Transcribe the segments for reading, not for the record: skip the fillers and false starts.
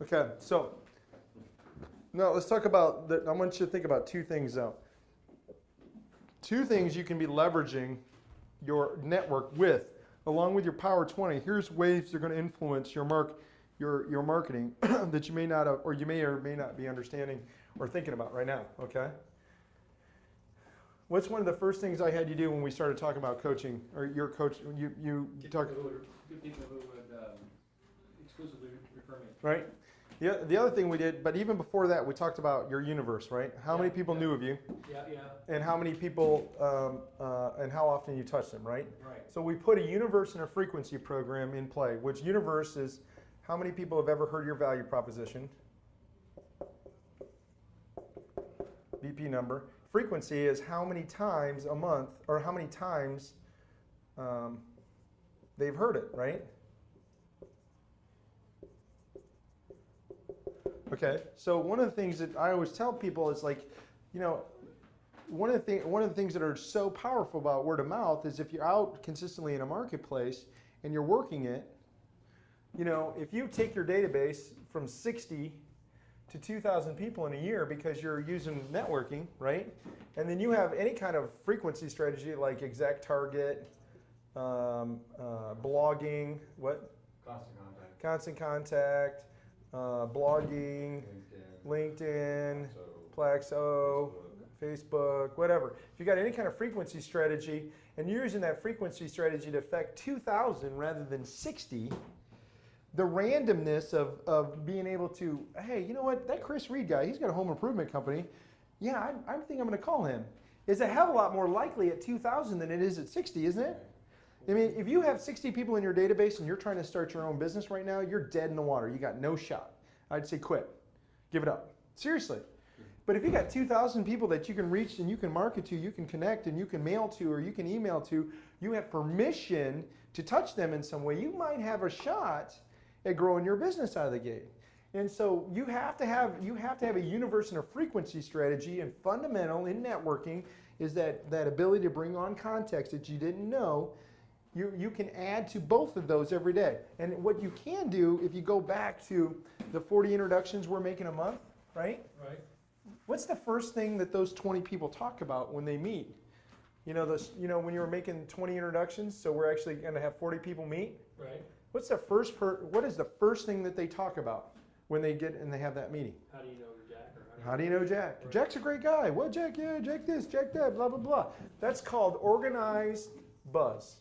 Okay, so now let's talk about, I want you to think about two things though. Two things you can be leveraging your network with, along with your Power 20. Here's ways they're going to influence your marketing that you may not have, or you may or may not be understanding or thinking about right now, okay? What's one of the first things I had you do when we started talking about coaching, or your coach, you talk, People who would exclusively refer me. right? The other thing we did, but even before that, we talked about your universe, right? How many people knew of you? Yeah. And how many people, and how often you touch them, right? Right. So we put a universe and a frequency program in play, which universe is how many people have ever heard your value proposition, VP number. Frequency is how many times a month, or how many times they've heard it, right? Okay, so one of the things that I always tell people is like, you know, one of the things that are so powerful about word of mouth is if you're out consistently in a marketplace and you're working it, you know, if you take your database from 60 to 2,000 people in a year because you're using networking, right? And then you have any kind of frequency strategy like exact target, blogging, what? Constant contact, blogging, LinkedIn, Plaxo, Facebook, whatever. If you got any kind of frequency strategy and you're using that frequency strategy to affect 2,000 rather than 60, the randomness of being able to, hey, you know what, that Chris Reed guy, he's got a home improvement company. Yeah, I think I'm going to call him. Is a hell of a lot more likely at 2,000 than it is at 60, isn't it? I mean, if you have 60 people in your database and you're trying to start your own business right now, you're dead in the water. You got no shot. I'd say quit. Give it up. Seriously. But if you got 2,000 people that you can reach and you can market to, you can connect and you can mail to or you can email to, you have permission to touch them in some way, you might have a shot at growing your business out of the gate. And so you have to have a universe and a frequency strategy, and fundamental in networking is that ability to bring on context that you didn't know. You can add to both of those every day. And what you can do, if you go back to the 40 introductions we're making a month, right? Right. What's the first thing that those 20 people talk about when they meet? You know, when you were making 20 introductions, so we're actually going to have 40 people meet. Right. What is the first thing that they talk about when they get and they have that meeting? How do you know Jack? How do you know Jack? Right. Jack's a great guy. What, Jack? Yeah, Jack this, Jack that, blah, blah, blah. That's called organized buzz,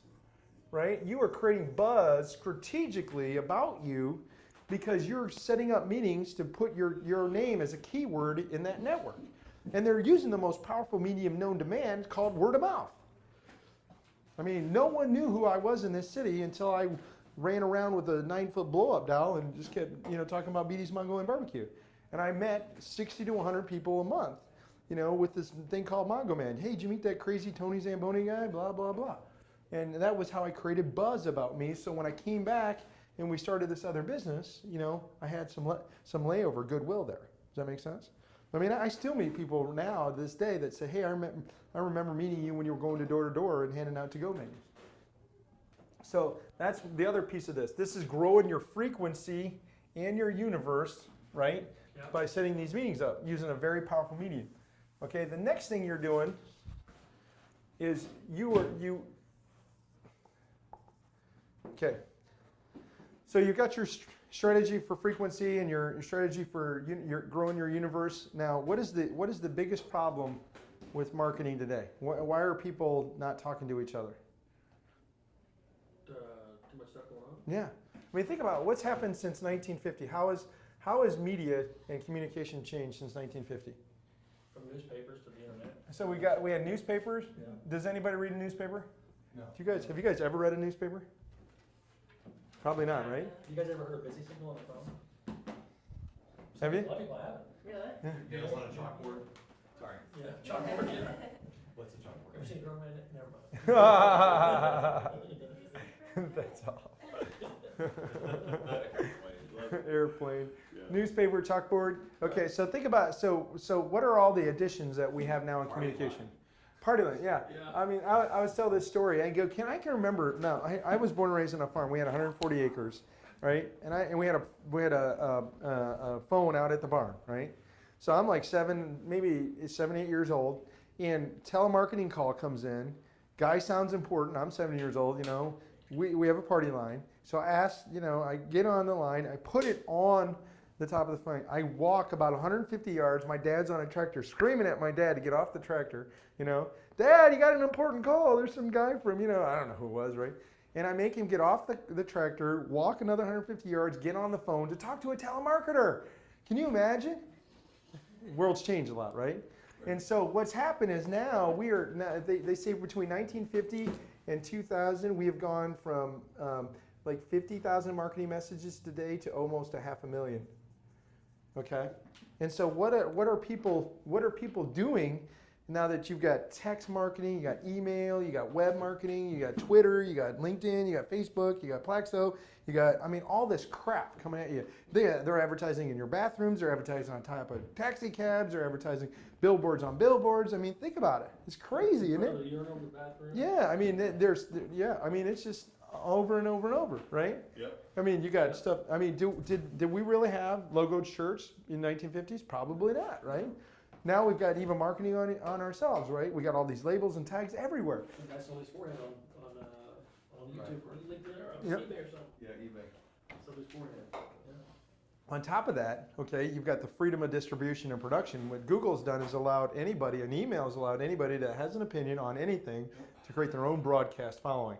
right? You are creating buzz strategically about you because you're setting up meetings to put your name as a keyword in that network. And they're using the most powerful medium known to man called word of mouth. I mean, no one knew who I was in this city until I ran around with a 9-foot blow-up doll and just kept, talking about BD's Mongolian barbecue. And I met 60 to 100 people a month, with this thing called Mongo Man. Hey, did you meet that crazy Tony Zamboni guy? Blah, blah, blah. And that was how I created buzz about me. So when I came back and we started this other business, I had some layover goodwill there. Does that make sense? I mean, I still meet people now, this day, that say, hey, I remember meeting you when you were going to door and handing out to-go menus. So that's the other piece of this. This is growing your frequency and your universe, right? Yep. By setting these meetings up using a very powerful medium. Okay, the next thing you're doing is okay. So you've got your strategy for frequency and your strategy for your growing your universe. Now, what is the biggest problem with marketing today? Why are people not talking to each other? Too much stuff going on? Yeah. I mean, think about what's happened since 1950. How has media and communication changed since 1950? From newspapers to the internet. So we had newspapers. Yeah. Does anybody read a newspaper? No. Have you guys ever read a newspaper? Probably not, right? You guys ever heard of busy signal on the phone? Have you? A lot of people haven't. Really? Yeah. You guys want a chalkboard? Sorry. Yeah, chalkboard, yeah. What's a chalkboard? Ever seen a grown man? Never mind. That's all. Airplane. Yeah. Newspaper, chalkboard. Okay, so think about so what are all the additions that we have now in communication? Party line, yeah. I mean, I was telling this story. I can remember. Now, I was born and raised on a farm. We had 140 acres, right? And we had a phone out at the barn, right? So I'm like 7, 8 years old, and telemarketing call comes in. Guy sounds important. I'm 7 years old, you know. We have a party line. So I get on the line. I put it on the top of the phone. I walk about 150 yards. My dad's on a tractor screaming at my dad to get off the tractor, you know. Dad, you got an important call. There's some guy from, you know, I don't know who it was, right? And I make him get off the tractor, walk another 150 yards, get on the phone to talk to a telemarketer. Can you imagine? World's changed a lot, right? And so what's happened is now they say between 1950 and 2000, we have gone from like 50,000 marketing messages today to almost 500,000. Okay? And so what are people doing now that you've got text marketing, you got email, you got web marketing, you got Twitter, you got LinkedIn, you got Facebook, you got Plaxo, you got, all this crap coming at you. They're advertising in your bathrooms, they're advertising on top of taxi cabs, they're advertising billboards on billboards. Think about it. It's crazy, isn't it? The urinal in the bathroom. Yeah, it's just over and over and over, right? Yep. You got stuff. Did we really have logoed shirts in 1950s? Probably not, right? Now we've got even marketing on ourselves, right? We got all these labels and tags everywhere. The guy sold his forehead on YouTube or LinkedIn or Yep. eBay or something. Yeah, eBay. Sold his forehead. Yeah. On top of that, okay, you've got the freedom of distribution and production. What Google's done is allowed anybody, an email has allowed anybody that has an opinion on anything to create their own broadcast following.